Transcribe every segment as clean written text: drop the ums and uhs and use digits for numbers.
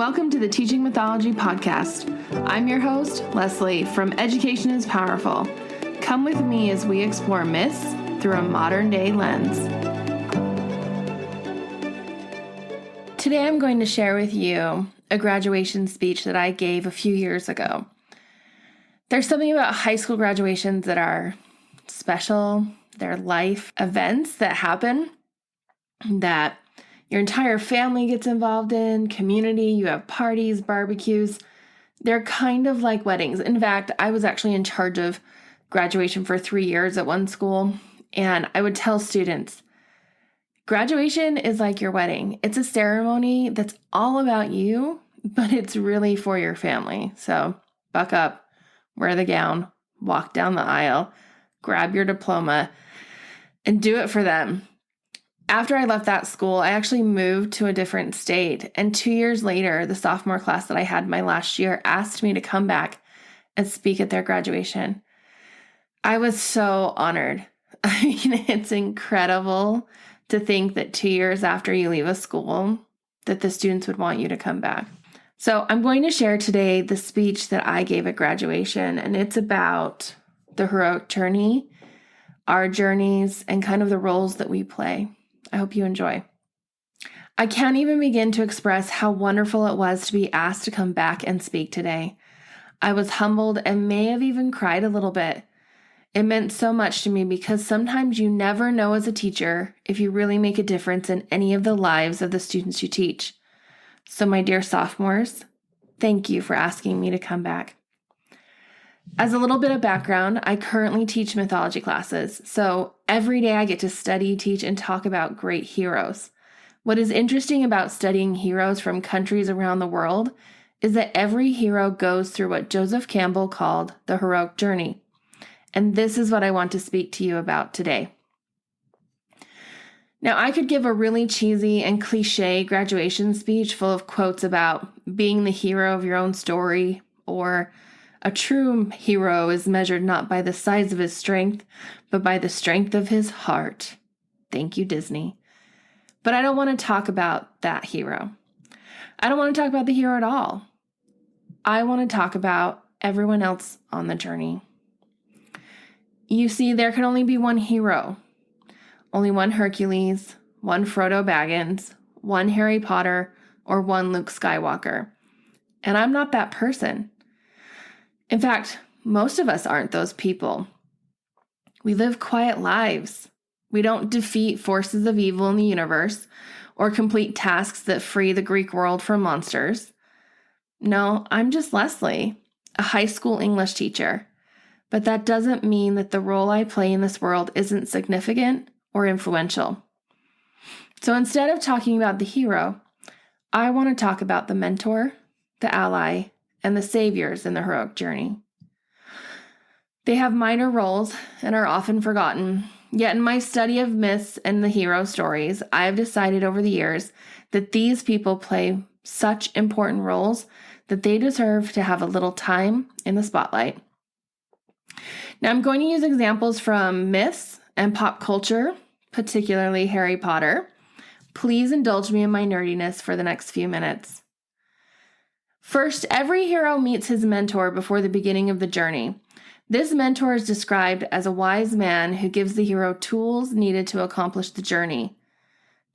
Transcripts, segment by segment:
Welcome to the Teaching Mythology podcast. I'm your host, Leslie, from Education is Powerful. Come with me as we explore myths through a modern-day lens. Today I'm going to share with you a graduation speech that I gave a few years ago. There's something about high school graduations that are special. They're life events that happen that your entire family gets involved in, community, you have parties, barbecues. They're kind of like weddings. In fact, I was actually in charge of graduation for 3 years at one school, and I would tell students, graduation is like your wedding. It's a ceremony that's all about you, but it's really for your family. So buck up, wear the gown, walk down the aisle, grab your diploma, and do it for them. After I left that school, I actually moved to a different state, and 2 years later, the sophomore class that I had my last year asked me to come back and speak at their graduation. I was so honored. I mean, it's incredible to think that 2 years after you leave a school, that the students would want you to come back. So I'm going to share today the speech that I gave at graduation, and it's about the heroic journey, our journeys, and kind of the roles that we play. I hope you enjoy. I can't even begin to express how wonderful it was to be asked to come back and speak today. I was humbled and may have even cried a little bit. It meant so much to me because sometimes you never know as a teacher if you really make a difference in any of the lives of the students you teach. So my dear sophomores, thank you for asking me to come back. As a little bit of background, I currently teach mythology classes, so every day I get to study, teach, and talk about great heroes. What is interesting about studying heroes from countries around the world is that every hero goes through what Joseph Campbell called the heroic journey. And this is what I want to speak to you about today. Now, I could give a really cheesy and cliche graduation speech full of quotes about being the hero of your own story, or a true hero is measured not by the size of his strength, but by the strength of his heart. Thank you, Disney. But I don't want to talk about that hero. I don't want to talk about the hero at all. I want to talk about everyone else on the journey. You see, there can only be one hero. Only one Hercules, one Frodo Baggins, one Harry Potter, or one Luke Skywalker. And I'm not that person. In fact, most of us aren't those people. We live quiet lives. We don't defeat forces of evil in the universe or complete tasks that free the Greek world from monsters. No, I'm just Leslie, a high school English teacher. But that doesn't mean that the role I play in this world isn't significant or influential. So instead of talking about the hero, I want to talk about the mentor, the ally, and the saviors in the heroic journey. They have minor roles and are often forgotten, yet in my study of myths and the hero stories, I have decided over the years that these people play such important roles that they deserve to have a little time in the spotlight. Now I'm going to use examples from myths and pop culture, particularly Harry Potter. Please indulge me in my nerdiness for the next few minutes. First, every hero meets his mentor before the beginning of the journey. This mentor is described as a wise man who gives the hero tools needed to accomplish the journey.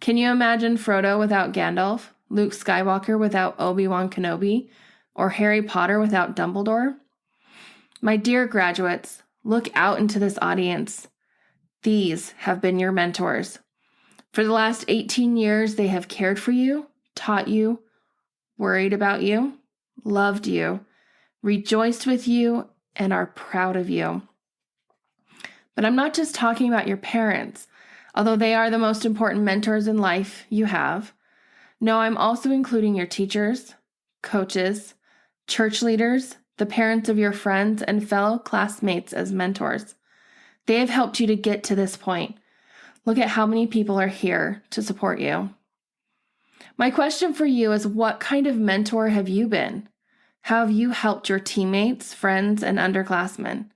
Can you imagine Frodo without Gandalf, Luke Skywalker without Obi-Wan Kenobi, or Harry Potter without Dumbledore? My dear graduates, look out into this audience. These have been your mentors. For the last 18 years, they have cared for you, taught you, worried about you, loved you, rejoiced with you, and are proud of you. But I'm not just talking about your parents, although they are the most important mentors in life you have. No, I'm also including your teachers, coaches, church leaders, the parents of your friends, and fellow classmates as mentors. They have helped you to get to this point. Look at how many people are here to support you. My question for you is, what kind of mentor have you been? How have you helped your teammates, friends, and underclassmen?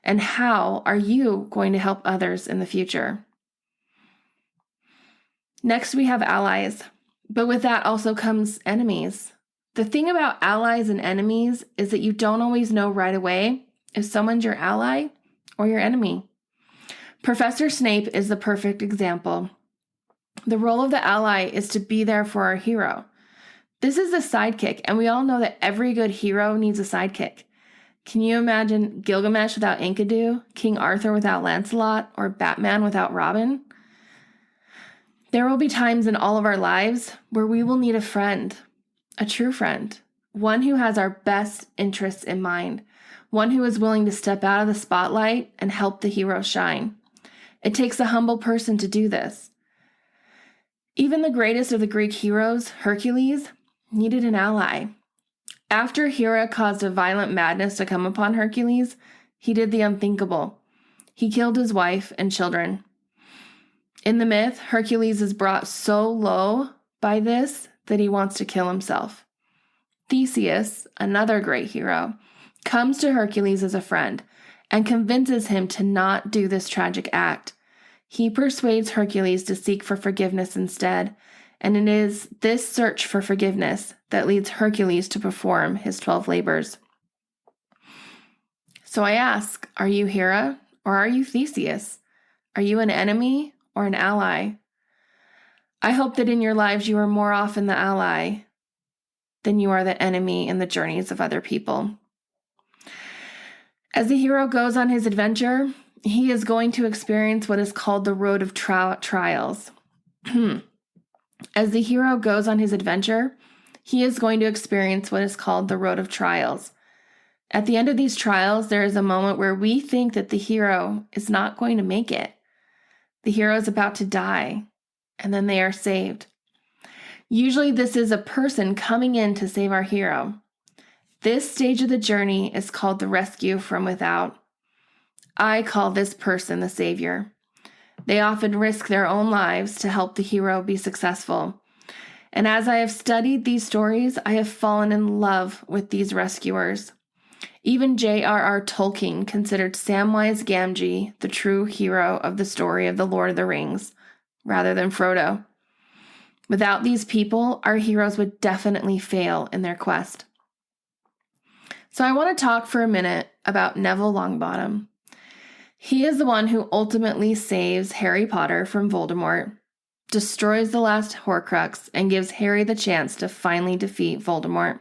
And how are you going to help others in the future? Next, we have allies, but with that also comes enemies. The thing about allies and enemies is that you don't always know right away if someone's your ally or your enemy. Professor Snape is the perfect example. The role of the ally is to be there for our hero. This is a sidekick, and we all know that every good hero needs a sidekick. Can you imagine Gilgamesh without Enkidu, King Arthur without Lancelot, or Batman without Robin? There will be times in all of our lives where we will need a friend, a true friend, one who has our best interests in mind, one who is willing to step out of the spotlight and help the hero shine. It takes a humble person to do this. Even the greatest of the Greek heroes, Hercules, needed an ally. After Hera caused a violent madness to come upon Hercules, he did the unthinkable. He killed his wife and children. In the myth, Hercules is brought so low by this that he wants to kill himself. Theseus, another great hero, comes to Hercules as a friend and convinces him to not do this tragic act. He persuades Hercules to seek for forgiveness instead, and it is this search for forgiveness that leads Hercules to perform his 12 labors. So I ask, are you Hera or are you Theseus? Are you an enemy or an ally? I hope that in your lives you are more often the ally than you are the enemy in the journeys of other people. As the hero goes on his adventure, he is going to experience what is called the road of trials. As the hero goes on his adventure, he is going to experience what is called the road of trials. At the end of these trials, there is a moment where we think that the hero is not going to make it. The hero is about to die, and then they are saved. Usually this is a person coming in to save our hero. This stage of the journey is called the rescue from without. I call this person the savior. They often risk their own lives to help the hero be successful. And as I have studied these stories, I have fallen in love with these rescuers. Even J.R.R. Tolkien considered Samwise Gamgee the true hero of the story of the Lord of the Rings, rather than Frodo. Without these people, our heroes would definitely fail in their quest. So I want to talk for a minute about Neville Longbottom. He is the one who ultimately saves Harry Potter from Voldemort, destroys the last Horcrux, and gives Harry the chance to finally defeat Voldemort.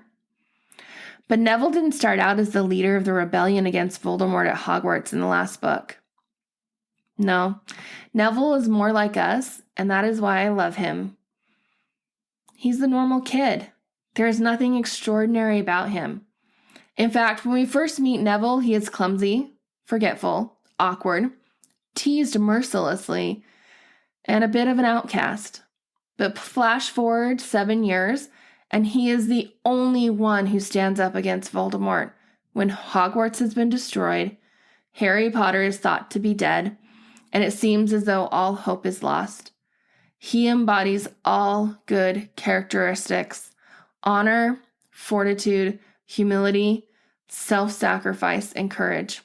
But Neville didn't start out as the leader of the rebellion against Voldemort at Hogwarts in the last book. No, Neville is more like us, and that is why I love him. He's the normal kid. There is nothing extraordinary about him. In fact, when we first meet Neville, he is clumsy, forgetful, awkward, teased mercilessly, and a bit of an outcast. But flash forward 7 years, and he is the only one who stands up against Voldemort. When Hogwarts has been destroyed, Harry Potter is thought to be dead, and it seems as though all hope is lost. He embodies all good characteristics: honor, fortitude, humility, self-sacrifice, and courage.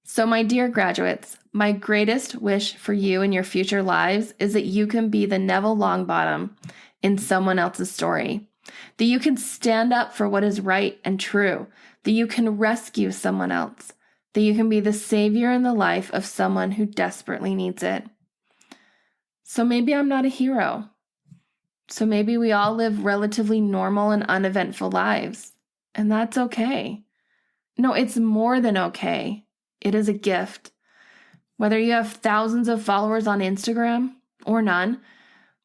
So my dear graduates, my greatest wish for you in your future lives is that you can be the Neville Longbottom in someone else's story, that you can stand up for what is right and true, that you can rescue someone else, that you can be the savior in the life of someone who desperately needs it. So maybe I'm not a hero. So maybe we all live relatively normal and uneventful lives, and that's okay. No, it's more than okay. It is a gift. Whether you have thousands of followers on Instagram or none,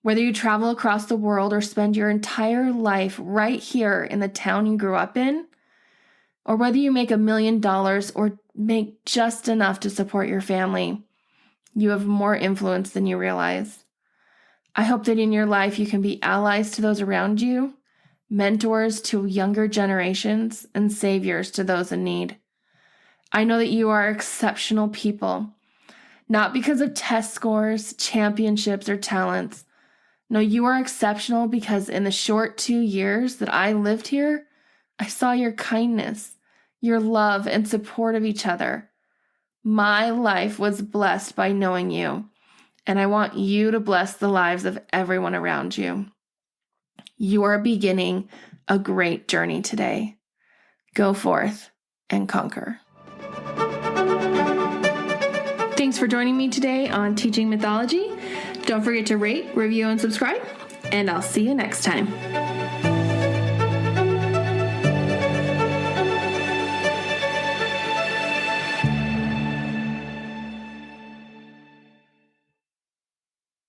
whether you travel across the world or spend your entire life right here in the town you grew up in, or whether you make $1 million or make just enough to support your family, you have more influence than you realize. I hope that in your life you can be allies to those around you, mentors to younger generations, and saviors to those in need. I know that you are exceptional people, not because of test scores, championships, or talents. No, you are exceptional because in the short 2 years that I lived here, I saw your kindness, your love, and support of each other. My life was blessed by knowing you, and I want you to bless the lives of everyone around you. You are beginning a great journey today. Go forth and conquer. Thanks for joining me today on Teaching Mythology. Don't forget to rate, review, and subscribe, and I'll see you next time.